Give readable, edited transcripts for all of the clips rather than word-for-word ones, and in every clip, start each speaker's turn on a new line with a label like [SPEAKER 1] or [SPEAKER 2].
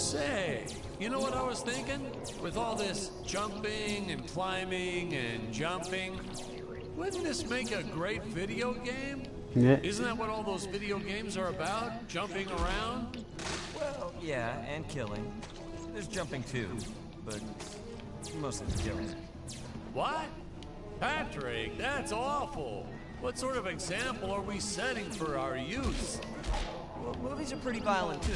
[SPEAKER 1] Say, you know what I was thinking? With all this jumping and climbing and jumping, wouldn't this make a great video game?
[SPEAKER 2] Yeah.
[SPEAKER 1] Isn't that what all those video games are about? Jumping around?
[SPEAKER 3] Well, yeah, and killing. There's jumping too, but mostly killing.
[SPEAKER 1] What? Patrick, that's awful. What sort of example are we setting for our youth?
[SPEAKER 3] Well, movies are pretty violent too.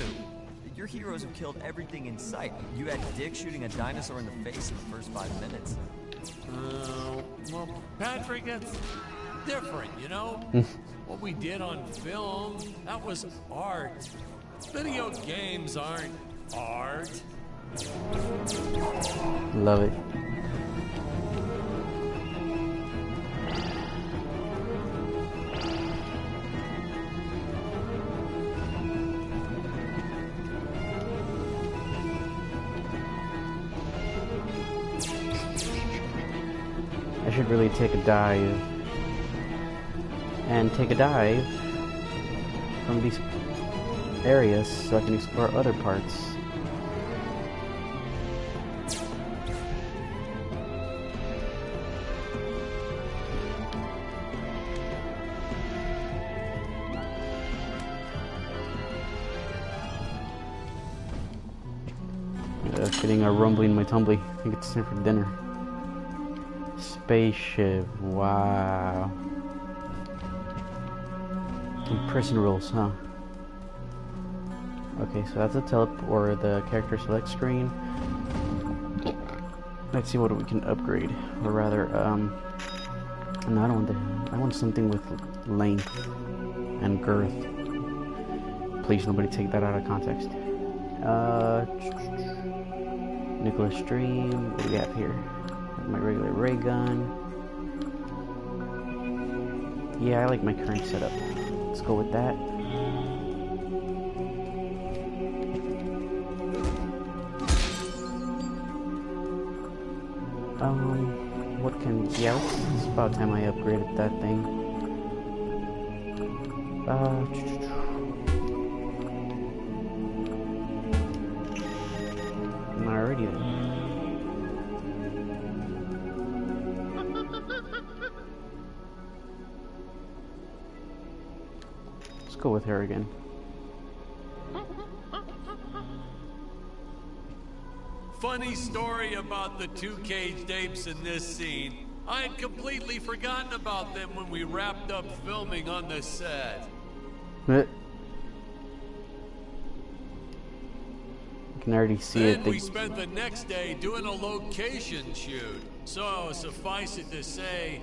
[SPEAKER 3] Your heroes have killed everything in sight. You had Dick shooting a dinosaur in the face in the first 5 minutes.
[SPEAKER 1] Well, Patrick, that's different, you know? What we did on film, that was art. Video games aren't art.
[SPEAKER 2] Love it. I should really take a dive and take a dive from these areas so I can explore other parts. Getting a rumbling in my tumbly. I think it's time for dinner. Spaceship, wow. Some prison rules, huh? Okay, so that's a or the character select screen. Let's see what we can upgrade, or rather, no, I don't want that. I want something with length and girth. Please, nobody take that out of context. Nuclear stream. What do we have here? My regular ray gun. Yeah, I like my current setup. Let's go with that. What can... Yeah, it's about time I upgraded that thing. Alrighty then. Let's go with her again.
[SPEAKER 1] Funny story about the two caged apes in this scene. I had completely forgotten about them when we wrapped up filming on the set.
[SPEAKER 2] I can already see it.
[SPEAKER 1] Then we spent the next day doing a location shoot. So, suffice it to say,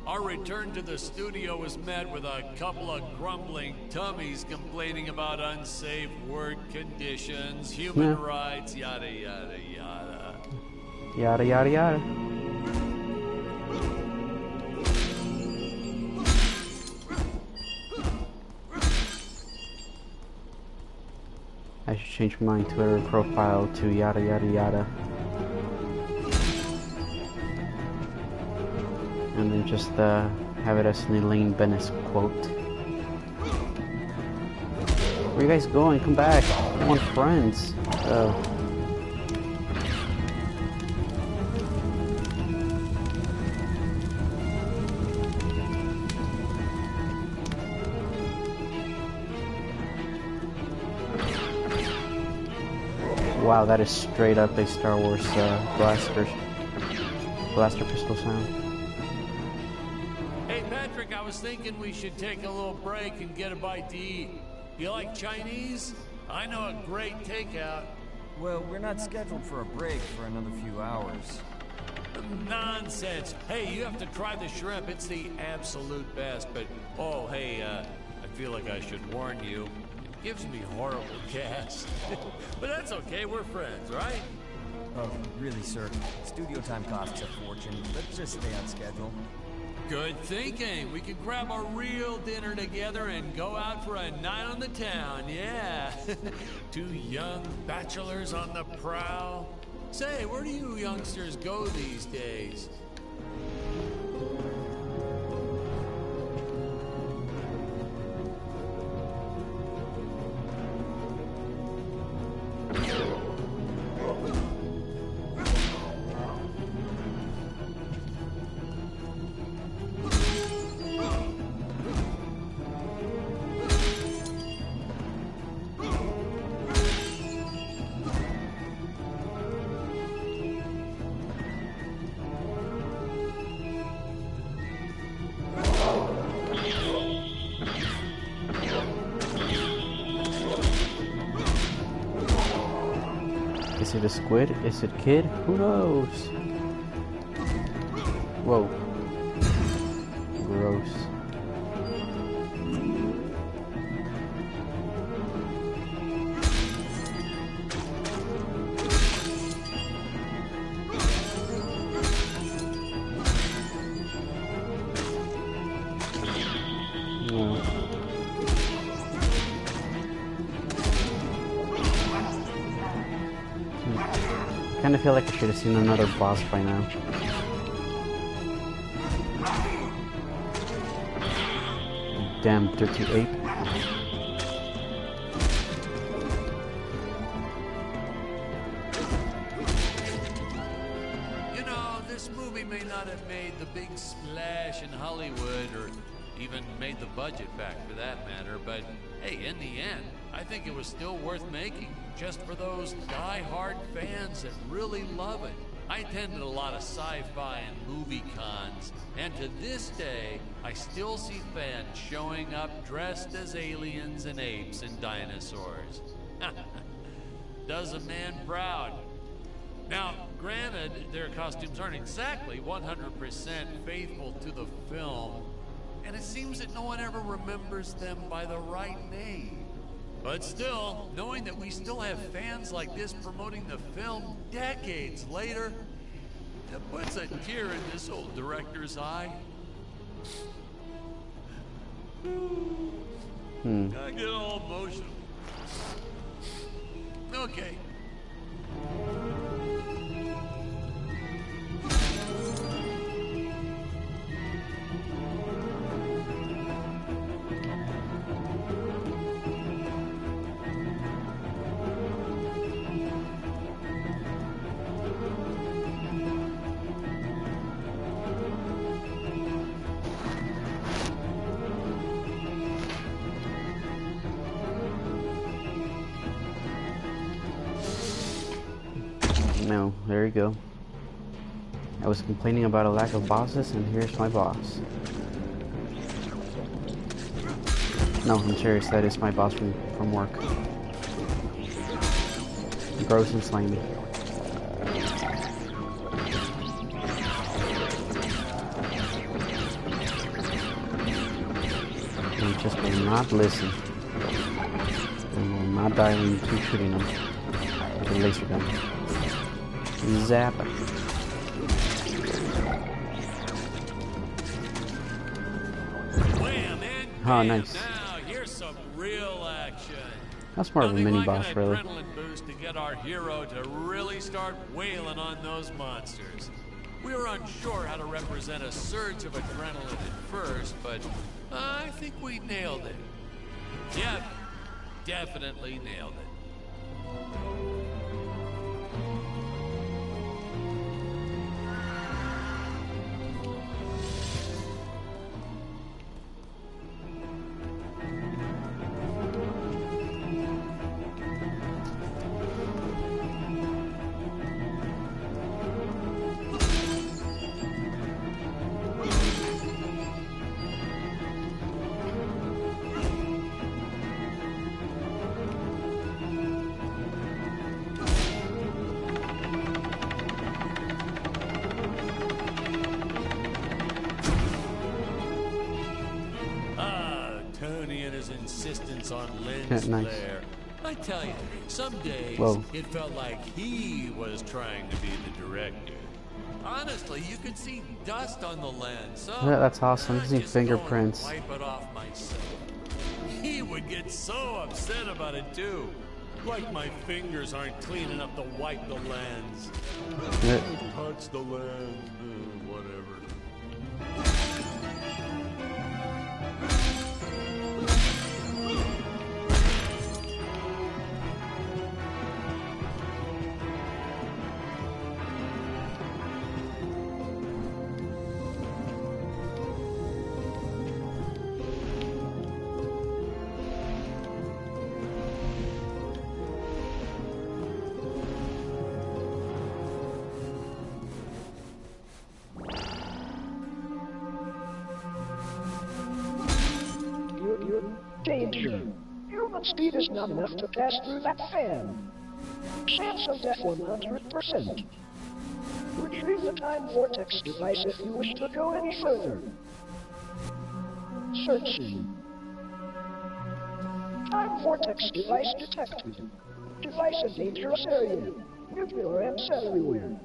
[SPEAKER 1] our return to the studio was met with a couple of grumbling tummies complaining about unsafe work conditions, human rights, yada yada yada.
[SPEAKER 2] Yada yada yada. I should change my Twitter profile to yada yada yada. And then just have it as an Elaine Bennis quote. Where are you guys going? Come back. I want friends. Oh. Wow, that is straight up a Star Wars blaster pistol sound.
[SPEAKER 1] Hey Patrick, I was thinking we should take a little break and get a bite to eat. You like Chinese? I know a great takeout.
[SPEAKER 3] Well, we're not scheduled for a break for another few hours.
[SPEAKER 1] Nonsense. Hey, you have to try the shrimp. It's the absolute best. But, oh, hey, I feel like I should warn you. It gives me horrible gas. But that's okay. We're friends, right?
[SPEAKER 3] Oh, really, sir. Studio time costs a fortune. Let's just stay on schedule.
[SPEAKER 1] Good thinking. We could grab a real dinner together and go out for a night on the town, yeah. Two young bachelors on the prowl. Say, where do you youngsters go these days?
[SPEAKER 2] Is it a squid? Is it kid? Who knows? Whoa. Gross. I feel like I should have seen another boss by now. Damn, 38.
[SPEAKER 1] You know, this movie may not have made the big splash in Hollywood or even made the budget back for that matter, but hey, in the end, I think it was still worth making, just for those die-hard fans that really love it. I attended a lot of sci-fi and movie cons, and to this day, I still see fans showing up dressed as aliens and apes and dinosaurs. Does a man proud. Now, granted, their costumes aren't exactly 100% faithful to the film, and it seems that no one ever remembers them by the right name. But still, knowing that we still have fans like this promoting the film decades later, it puts a tear in this old director's eye. I get all emotional. Okay.
[SPEAKER 2] No, there you go. I was complaining about a lack of bosses, and here's my boss. No, I'm serious, that is my boss from work. Gross and slimy. He just will not listen. And will not die when you keep shooting him with a laser gun. Zap it.
[SPEAKER 1] Wham, and
[SPEAKER 2] Oh, nice.
[SPEAKER 1] now here's some real action.
[SPEAKER 2] That's more of a
[SPEAKER 1] Nothing
[SPEAKER 2] mini
[SPEAKER 1] like
[SPEAKER 2] boss,
[SPEAKER 1] an
[SPEAKER 2] really.
[SPEAKER 1] adrenaline boost to get our hero to really start wailing on those monsters. We were unsure how to represent a surge of adrenaline at first, but I think we nailed it. Yep, definitely nailed it. Insistence on lens flare. I tell you, some days it felt like he was trying to be the director. Honestly, you could see dust on the lens. So
[SPEAKER 2] yeah, that's awesome. You can see fingerprints.
[SPEAKER 1] Wipe it off myself. He would get so upset about it too. Like my fingers aren't clean enough to wipe the lens.
[SPEAKER 2] Yeah.
[SPEAKER 1] Touch the lens, whatever.
[SPEAKER 4] Danger. Human speed is not enough to pass through that fan. chance of death 100%. Retrieve the time vortex device if you wish to go any further. Searching. Time vortex device detected. Device in dangerous area. Nuclear amps everywhere.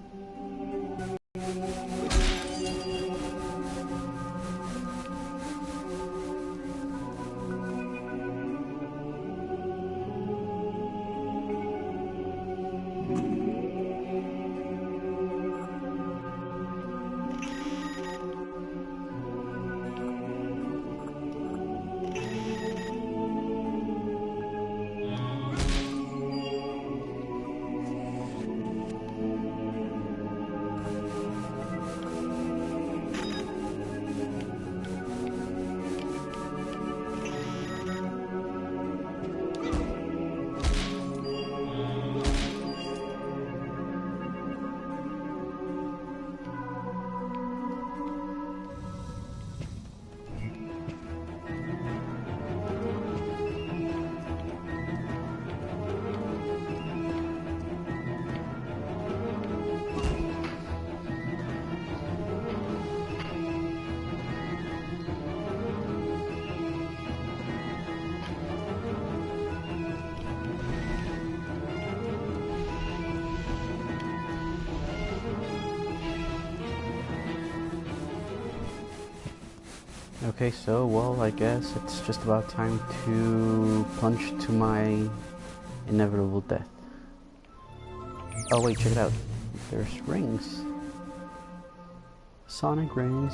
[SPEAKER 2] Okay, so, well, I guess it's just about time to plunge to my inevitable death. Oh wait, check it out. There's rings. Sonic rings.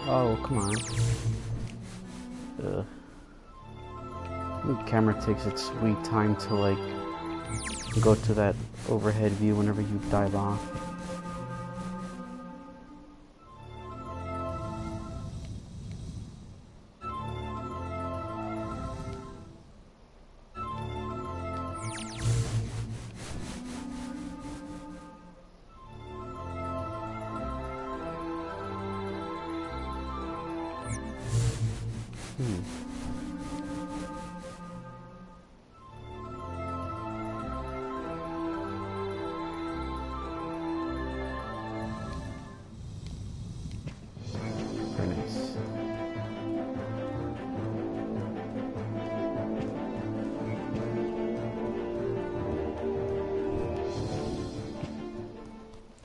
[SPEAKER 2] Oh, come on. The camera takes its sweet time to, like, go to that overhead view whenever you dive off. Very nice.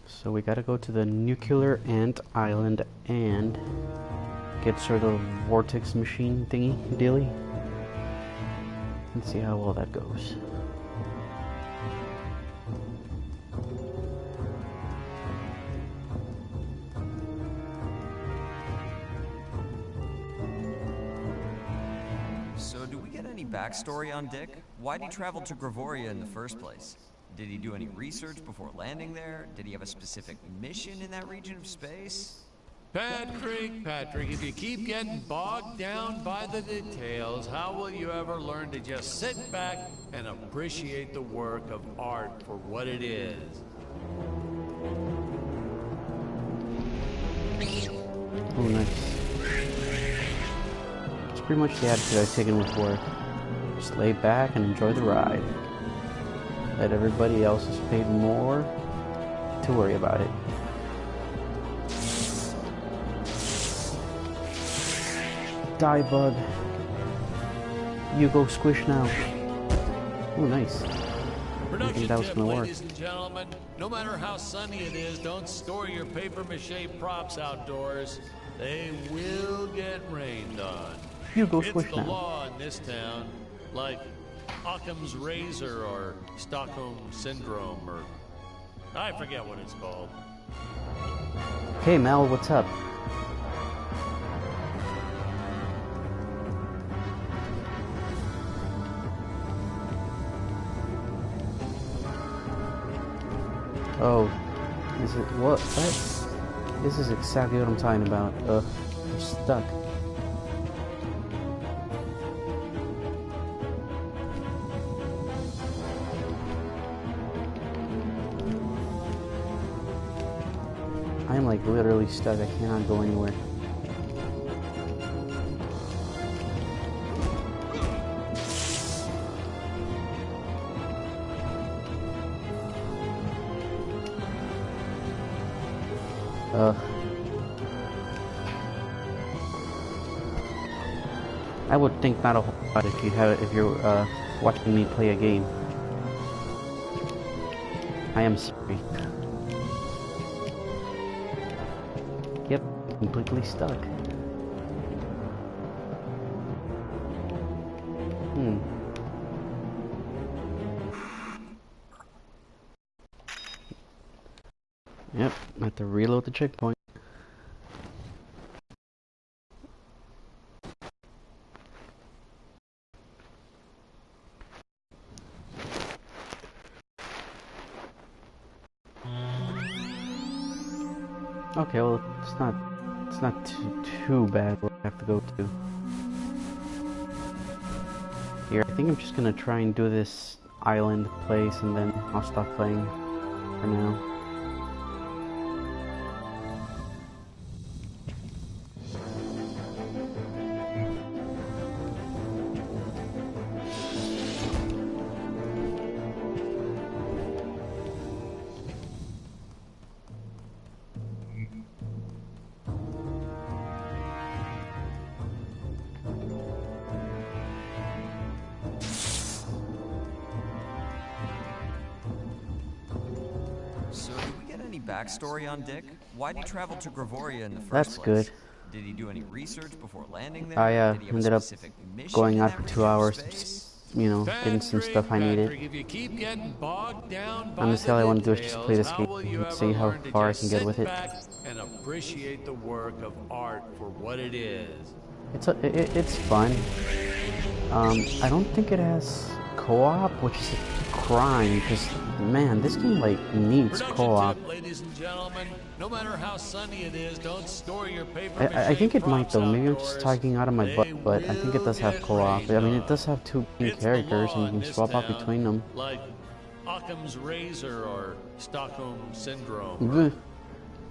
[SPEAKER 2] So we gotta go to the nuclear ant island and get sort of vortex machine thingy dealy. Let's see how well that goes.
[SPEAKER 3] So do we get any backstory on Dick? Why'd he travel to Gravoria in the first place? Did he do any research before landing there? Did he have a specific mission in that region of space?
[SPEAKER 1] Patrick, if you keep getting bogged down by the details, how will you ever learn to just sit back and appreciate the work of art for what it is?
[SPEAKER 2] Oh, nice. It's pretty much the attitude I've taken with work. Just lay back and enjoy the ride. Let everybody else is paid more to worry about it. Die, bug. You go squish now. Oh, nice. I think that was gonna work.
[SPEAKER 1] Ladies and gentlemen, no matter how sunny it is, don't store your paper mache props outdoors. They will get rained on.
[SPEAKER 2] You go
[SPEAKER 1] It's
[SPEAKER 2] squish
[SPEAKER 1] the
[SPEAKER 2] now.
[SPEAKER 1] law in this town, like Occam's razor or Stockholm syndrome, or I forget what it's called.
[SPEAKER 2] Hey Mel, what's up? Oh, is it what? This is exactly what I'm talking about. I'm stuck. I am like literally stuck. I cannot go anywhere. I would think not a whole lot if you're watching me play a game. I am sorry. Yep, completely stuck. Yep, I have to reload the checkpoint. Okay, well, it's not too bad where I have to go to. Here, I think I'm just gonna try and do this island place, and then I'll stop playing for now.
[SPEAKER 3] So, did we get any backstory on Dick? Why'd he travel to Gravoria in the first
[SPEAKER 2] That's
[SPEAKER 3] place?
[SPEAKER 2] good.
[SPEAKER 3] Did he do any research before landing there?
[SPEAKER 2] I
[SPEAKER 3] Did he have a
[SPEAKER 2] ended up
[SPEAKER 3] specific mission
[SPEAKER 2] going
[SPEAKER 3] in
[SPEAKER 2] out
[SPEAKER 3] that
[SPEAKER 2] for
[SPEAKER 3] region
[SPEAKER 2] 2
[SPEAKER 3] of
[SPEAKER 2] hours,
[SPEAKER 3] space?
[SPEAKER 2] you know, getting some stuff I needed.
[SPEAKER 1] If you keep getting bogged down by
[SPEAKER 2] Honestly, all I want to do is just play this game and see how far I can get with it.
[SPEAKER 1] And appreciate the work of art for what it is.
[SPEAKER 2] It's fun. I don't think it has co-op, which is a crime, because man, this game like needs co-op.
[SPEAKER 1] Ladies and gentlemen, no matter how sunny it is, don't store your paper.
[SPEAKER 2] I think it might though. Maybe I'm just talking out of my butt, but I think it does have co-op. I mean, it does have two main characters, and you can swap out between them.
[SPEAKER 1] Like Occam's razor or Stockholm syndrome.
[SPEAKER 2] Bleh.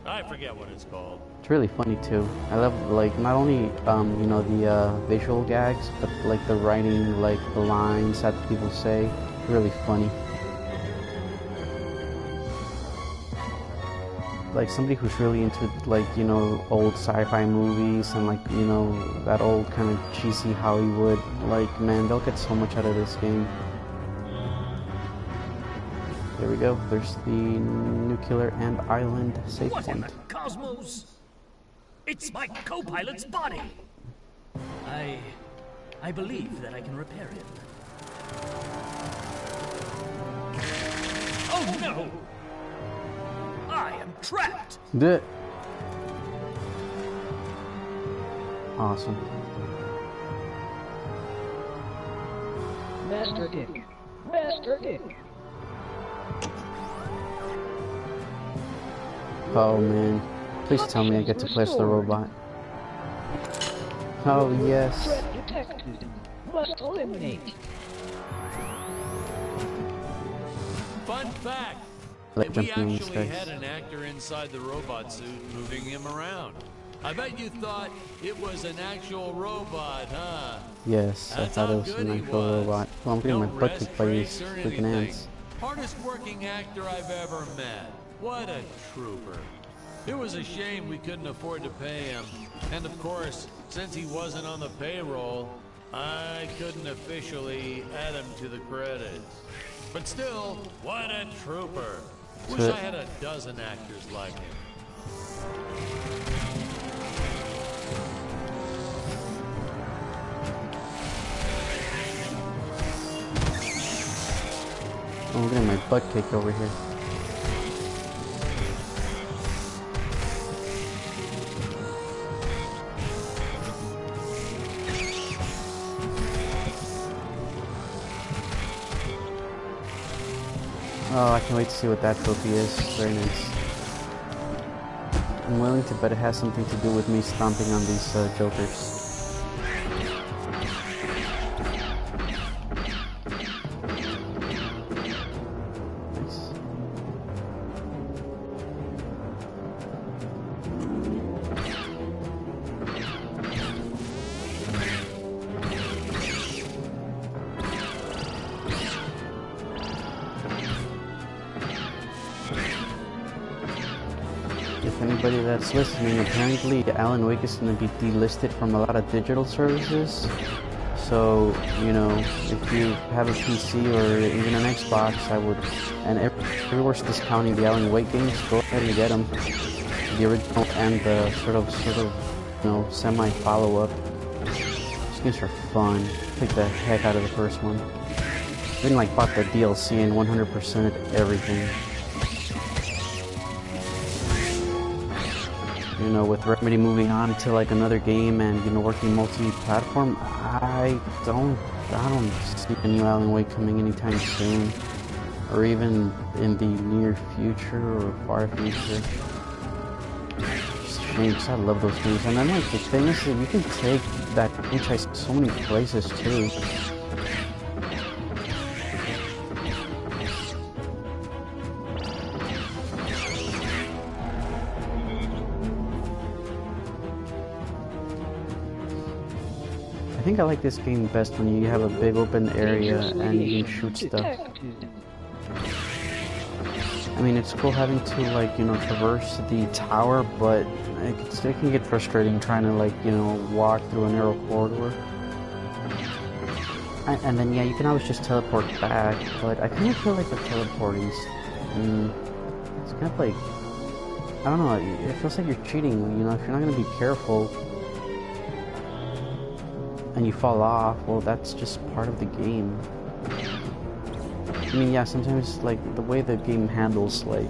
[SPEAKER 1] I forget what it's called.
[SPEAKER 2] It's really funny too. I love like not only you know the visual gags, but like the writing, like the lines that people say. Really funny. Like somebody who's really into like, you know, old sci-fi movies and like, you know, that old kind of cheesy Hollywood, like man, they'll get so much out of this game. There we go. There's the nuclear and island save
[SPEAKER 5] What in
[SPEAKER 2] point.
[SPEAKER 5] the cosmos? It's my co-pilot's body. I believe that I can repair him. Oh no! I am trapped!
[SPEAKER 2] Duh. Awesome.
[SPEAKER 4] Master Dick. Master Dick.
[SPEAKER 2] Oh man. Please tell me I get to play as the robot. Oh yes.
[SPEAKER 4] Threat detected. Must eliminate.
[SPEAKER 1] Fun fact.
[SPEAKER 2] Like
[SPEAKER 1] We
[SPEAKER 2] jumping on these
[SPEAKER 1] actually
[SPEAKER 2] guys.
[SPEAKER 1] had an actor inside the robot suit moving him around. I bet you thought it was an actual robot, huh?
[SPEAKER 2] Yes, I
[SPEAKER 1] That's
[SPEAKER 2] thought
[SPEAKER 1] how
[SPEAKER 2] it was
[SPEAKER 1] good
[SPEAKER 2] an
[SPEAKER 1] he
[SPEAKER 2] actual
[SPEAKER 1] was.
[SPEAKER 2] robot. Well, I'm getting my
[SPEAKER 1] No
[SPEAKER 2] butt
[SPEAKER 1] rest
[SPEAKER 2] kicked by these
[SPEAKER 1] breaks or
[SPEAKER 2] freaking
[SPEAKER 1] anything.
[SPEAKER 2] ants.
[SPEAKER 1] Hardest working actor I've ever met. What a trooper. It was a shame we couldn't afford to pay him. And of course, since he wasn't on the payroll, I couldn't officially add him to the credits. But still, what a trooper. Wish I had a dozen actors like him.
[SPEAKER 2] Oh, I'm getting my butt kicked over here. Oh, I can't wait to see what that trophy is. Very nice. I'm willing to bet it has something to do with me stomping on these jokers. Nice. If everybody that's listening, apparently Alan Wake is going to be delisted from a lot of digital services. So, you know, if you have a PC or even an Xbox, I would, and everywhere's discounting the Alan Wake games, go ahead and get them. The original and the sort of, you know, semi-follow-up. These games are fun. Take the heck out of the first one. Even like bought the DLC and 100%ed everything. You know, with Remedy moving on to like another game and, you know, working multi-platform, I don't see a new Alan Wake coming anytime soon, or even in the near future or far future. It's a shame, because I love those games. And then like the thing is that you can take that franchise so many places too. I think I like this game best when you have a big open area and you can shoot stuff. I mean, it's cool having to, like, you know, traverse the tower, but it can get frustrating trying to, like, you know, walk through a narrow corridor. And then, yeah, you can always just teleport back, but I kind of feel like the teleporting's, it's kind of like, I don't know, it feels like you're cheating, you know, if you're not going to be careful and you fall off, well, that's just part of the game. I mean, yeah, sometimes, like, the way the game handles, like,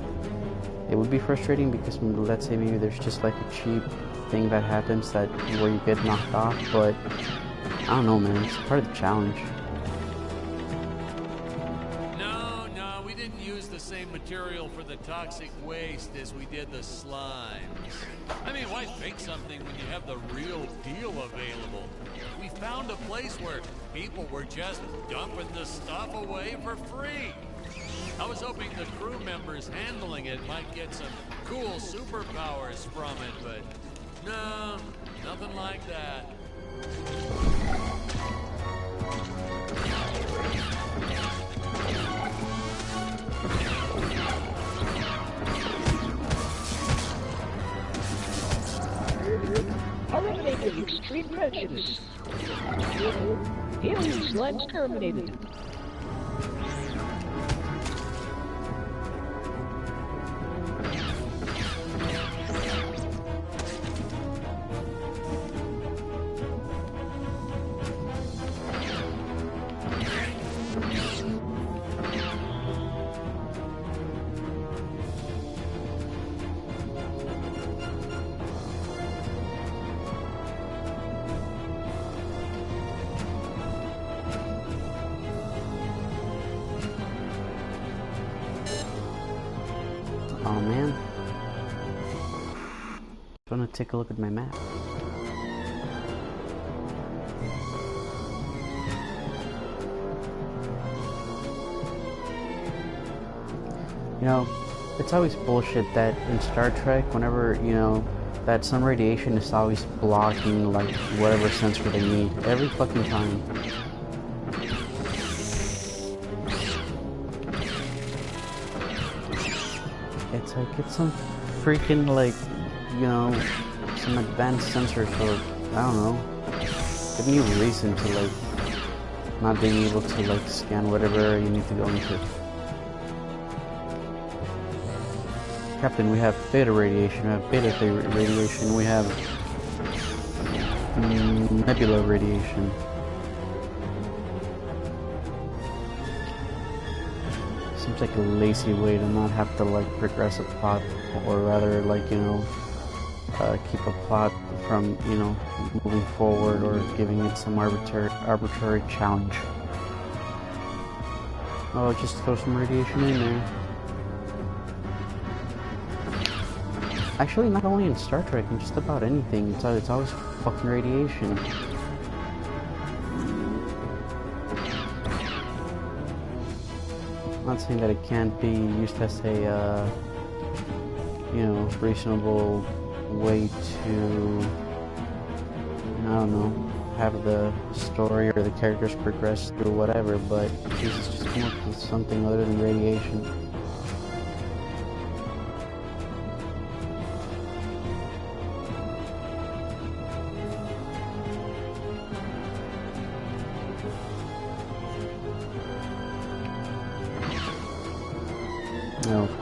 [SPEAKER 2] it would be frustrating because, let's say maybe there's just, like, a cheap thing that happens that where you get knocked off, but I don't know, man, it's part of the challenge.
[SPEAKER 1] No, we didn't use the same material for the toxic waste as we did the slimes. I mean, why fake something when you have the real deal available? We found a place where people were just dumping the stuff away for free. I was hoping the crew members handling it might get some cool superpowers from it, but no, nothing like that.
[SPEAKER 4] Eliminated extreme prejudice. Alien slimes terminated.
[SPEAKER 2] Oh man. I'm gonna take a look at my map. You know, it's always bullshit that in Star Trek, whenever, you know, that some radiation is always blocking, like, whatever sensor they need. Every fucking time. It's like, it's some freaking, like, you know, some advanced sensors or, I don't know, giving you a reason to, like, not being able to, like, scan whatever you need to go into. Captain, we have theta radiation, we have beta radiation, we have nebula radiation. Seems like a lazy way to not have to, like, progress a plot, or rather, like, you know, keep a plot from, you know, moving forward or giving it some arbitrary challenge. Oh, just throw some radiation in there. Actually, not only in Star Trek, in just about anything, it's always fucking radiation. I'm not saying that it can't be used as a, you know, reasonable way to, I don't know, have the story or the characters progress through whatever, but Jesus, just come up with something other than radiation.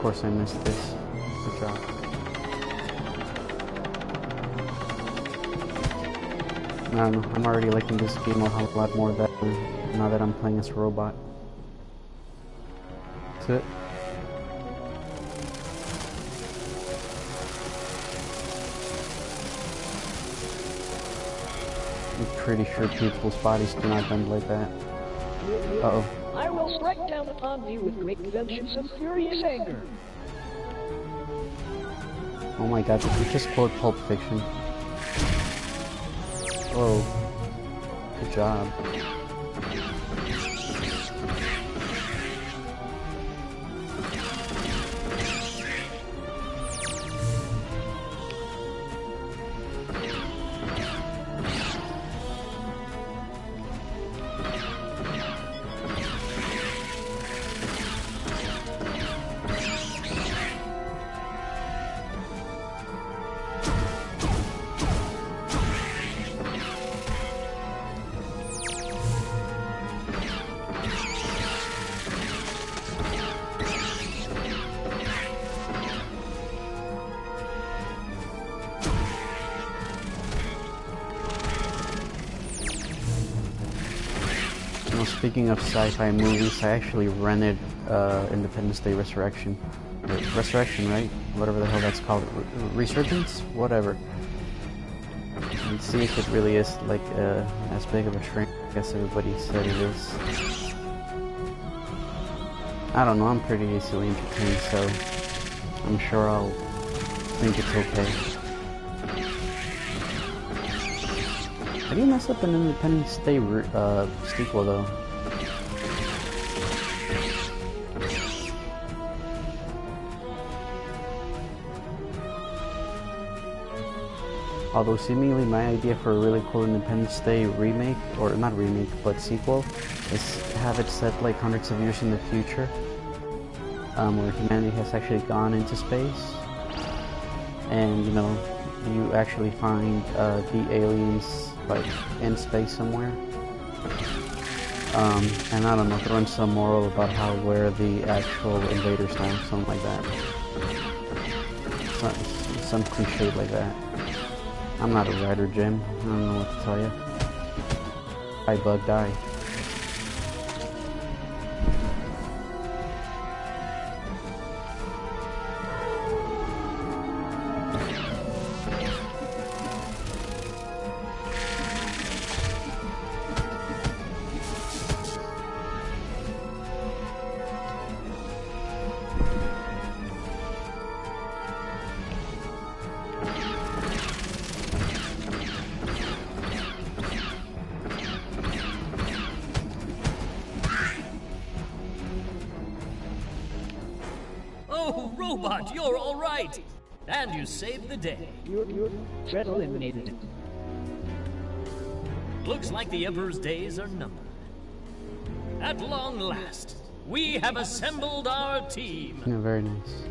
[SPEAKER 2] course I missed this. Good job. I don't know, I'm already liking this game a whole lot more better now that I'm playing as a robot. That's it. I'm pretty sure people's bodies do not bend like that. Uh-oh.
[SPEAKER 4] I will strike down upon thee with great vengeance and furious anger.
[SPEAKER 2] Oh my god, did you just quote Pulp Fiction? Oh, good job. Speaking of sci-fi movies, I actually rented Independence Day Resurrection. Resurrection, right? Whatever the hell that's called. Resurgence? Whatever. And see if it really is like as big of a shrink as everybody said it is. I don't know, I'm pretty easily entertained, so I'm sure I'll think it's okay. How do you mess up an Independence Day sequel though? Although seemingly my idea for a really cool Independence Day remake, or not remake, but sequel, is have it set like hundreds of years in the future, where humanity has actually gone into space, and you know, you actually find the aliens like in space somewhere. And I don't know, throw in some moral about how where the actual invaders are, something like that. Some cliche like that. I'm not a writer, Jim. I don't know what to tell you. I bug die.
[SPEAKER 5] Oh, robot, you're all right. And you saved the day.
[SPEAKER 4] You're threat eliminated.
[SPEAKER 5] Looks like the Emperor's days are numbered. At long last, we have assembled our team.
[SPEAKER 2] Yeah, very nice.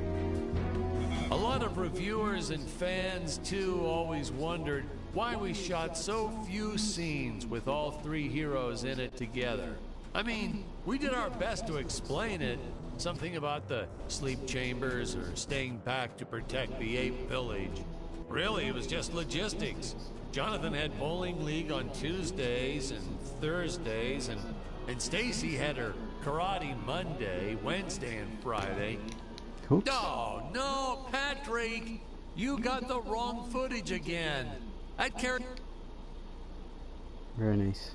[SPEAKER 1] A lot of reviewers and fans, too, always wondered why we shot so few scenes with all three heroes in it together. I mean, we did our best to explain it. Something about the sleep chambers or staying back to protect the ape village. Really, it was just logistics. Jonathan had bowling league on Tuesdays and Thursdays, and Stacy had her karate Monday, Wednesday, and Friday.
[SPEAKER 2] Oops.
[SPEAKER 1] No, Patrick! You got the wrong footage again. That character...
[SPEAKER 2] Very nice.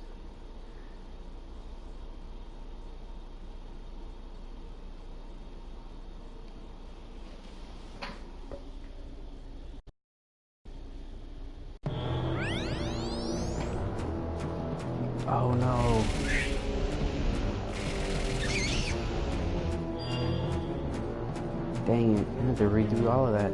[SPEAKER 2] Oh no. Dang it, I had to redo all of that.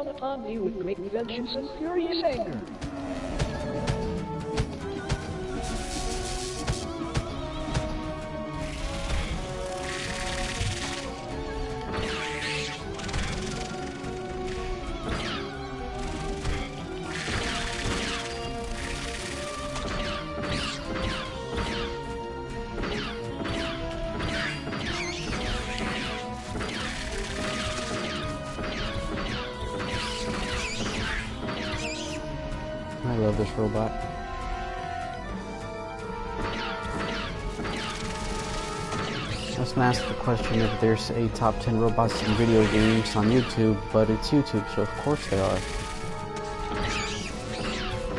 [SPEAKER 4] down upon me with great vengeance and furious anger.
[SPEAKER 2] I love this robot. I was gonna ask the question if there's a top 10 robots in video games on YouTube, but it's YouTube, so of course there are.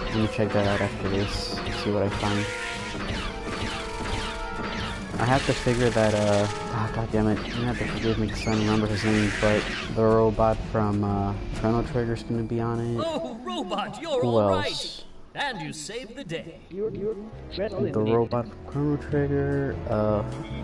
[SPEAKER 2] Let me check that out after this, see what I find. I have to figure that, god damn it, you have to forgive me because I don't remember his name, but the robot from, Chrono Trigger's gonna be on it.
[SPEAKER 5] Oh, robot, you're
[SPEAKER 2] Who
[SPEAKER 5] all
[SPEAKER 2] else?
[SPEAKER 5] right. And you saved the day.
[SPEAKER 4] You're
[SPEAKER 2] The robot from Chrono Trigger,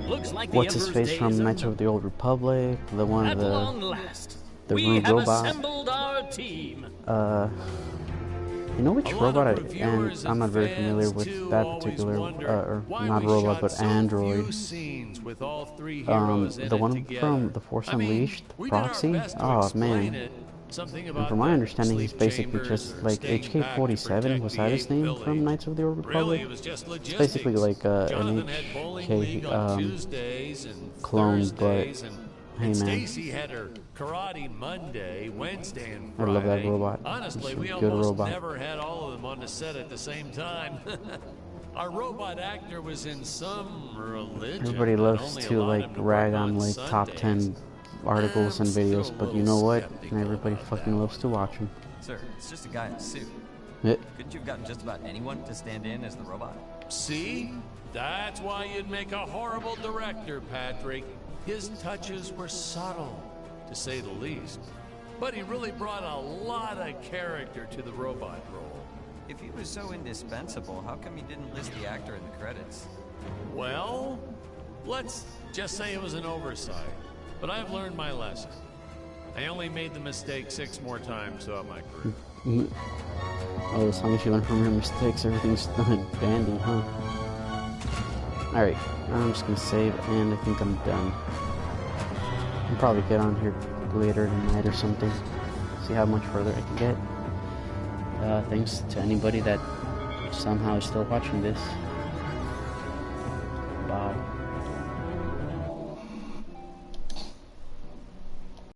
[SPEAKER 5] Looks like the
[SPEAKER 2] what's his
[SPEAKER 5] Emperor's
[SPEAKER 2] face
[SPEAKER 5] days
[SPEAKER 2] from
[SPEAKER 5] are
[SPEAKER 2] Knights of the Old Republic, the one
[SPEAKER 5] At
[SPEAKER 2] of
[SPEAKER 5] long last,
[SPEAKER 2] the
[SPEAKER 5] we
[SPEAKER 2] rude
[SPEAKER 5] have
[SPEAKER 2] robot.
[SPEAKER 5] assembled our team.
[SPEAKER 2] You know which
[SPEAKER 1] A lot of
[SPEAKER 2] robot and
[SPEAKER 1] reviewers
[SPEAKER 2] I'm not
[SPEAKER 1] and
[SPEAKER 2] very
[SPEAKER 1] fans,
[SPEAKER 2] familiar with
[SPEAKER 1] too,
[SPEAKER 2] that
[SPEAKER 1] always
[SPEAKER 2] particular,
[SPEAKER 1] wonder
[SPEAKER 2] or
[SPEAKER 1] why
[SPEAKER 2] not
[SPEAKER 1] we
[SPEAKER 2] robot,
[SPEAKER 1] shot
[SPEAKER 2] but
[SPEAKER 1] so
[SPEAKER 2] android.
[SPEAKER 1] few scenes with all three heroes in
[SPEAKER 2] The
[SPEAKER 1] it
[SPEAKER 2] one
[SPEAKER 1] together.
[SPEAKER 2] from The Force
[SPEAKER 1] I mean,
[SPEAKER 2] Unleashed,
[SPEAKER 1] we did our
[SPEAKER 2] Proxy?
[SPEAKER 1] best to
[SPEAKER 2] Oh
[SPEAKER 1] explain
[SPEAKER 2] man.
[SPEAKER 1] it. Something
[SPEAKER 2] And
[SPEAKER 1] about
[SPEAKER 2] from my
[SPEAKER 1] the
[SPEAKER 2] understanding, he's
[SPEAKER 1] sleep
[SPEAKER 2] basically
[SPEAKER 1] chambers
[SPEAKER 2] just
[SPEAKER 1] or
[SPEAKER 2] like
[SPEAKER 1] staying back to
[SPEAKER 2] HK-47,
[SPEAKER 1] protect
[SPEAKER 2] was
[SPEAKER 1] the
[SPEAKER 2] that his
[SPEAKER 1] Eighth
[SPEAKER 2] name
[SPEAKER 1] Village.
[SPEAKER 2] from Knights of the Old
[SPEAKER 1] Really,
[SPEAKER 2] Republic?
[SPEAKER 1] it was just
[SPEAKER 2] It's
[SPEAKER 1] logistics.
[SPEAKER 2] basically like
[SPEAKER 1] Jonathan
[SPEAKER 2] an
[SPEAKER 1] had bowling
[SPEAKER 2] HK
[SPEAKER 1] league on Tuesdays and
[SPEAKER 2] clone, but
[SPEAKER 1] Thursdays, and
[SPEAKER 2] hey man,
[SPEAKER 1] Stacy had her karate Monday, Wednesday, and
[SPEAKER 2] I
[SPEAKER 1] Friday.
[SPEAKER 2] love that robot.
[SPEAKER 1] Honestly,
[SPEAKER 2] It's a
[SPEAKER 1] we
[SPEAKER 2] good
[SPEAKER 1] almost
[SPEAKER 2] robot.
[SPEAKER 1] never had all of them on the set at the same time. Our robot actor was in some religion.
[SPEAKER 2] Everybody
[SPEAKER 1] that
[SPEAKER 2] loves
[SPEAKER 1] only
[SPEAKER 2] to
[SPEAKER 1] allowed
[SPEAKER 2] like
[SPEAKER 1] him to
[SPEAKER 2] rag
[SPEAKER 1] work
[SPEAKER 2] on like top
[SPEAKER 1] Sundays.
[SPEAKER 2] 10 articles
[SPEAKER 1] I'm
[SPEAKER 2] and
[SPEAKER 1] still
[SPEAKER 2] videos,
[SPEAKER 1] a
[SPEAKER 2] but you
[SPEAKER 1] little
[SPEAKER 2] know what?
[SPEAKER 1] skeptical
[SPEAKER 2] Everybody
[SPEAKER 1] about
[SPEAKER 2] fucking
[SPEAKER 1] that
[SPEAKER 2] loves to watch them.
[SPEAKER 3] Sir, it's just a guy in a suit.
[SPEAKER 2] It,
[SPEAKER 3] Couldn't you have gotten just about anyone to stand in as the robot?
[SPEAKER 1] See? That's why you'd make a horrible director, Patrick. His touches were subtle, to say the least. But he really brought a lot of character to the robot role.
[SPEAKER 3] If he was so indispensable, how come you didn't list the actor in the credits?
[SPEAKER 1] Well, let's just say it was an oversight. But I've learned my lesson. I only made the mistake 6 more times throughout my career.
[SPEAKER 2] oh, as long as you learn from your mistakes, everything's done dandy, huh? Alright, I'm just gonna save, and I think I'm done. I'll probably get on here later tonight or something. See how much further I can get. Thanks to anybody that somehow is still watching this.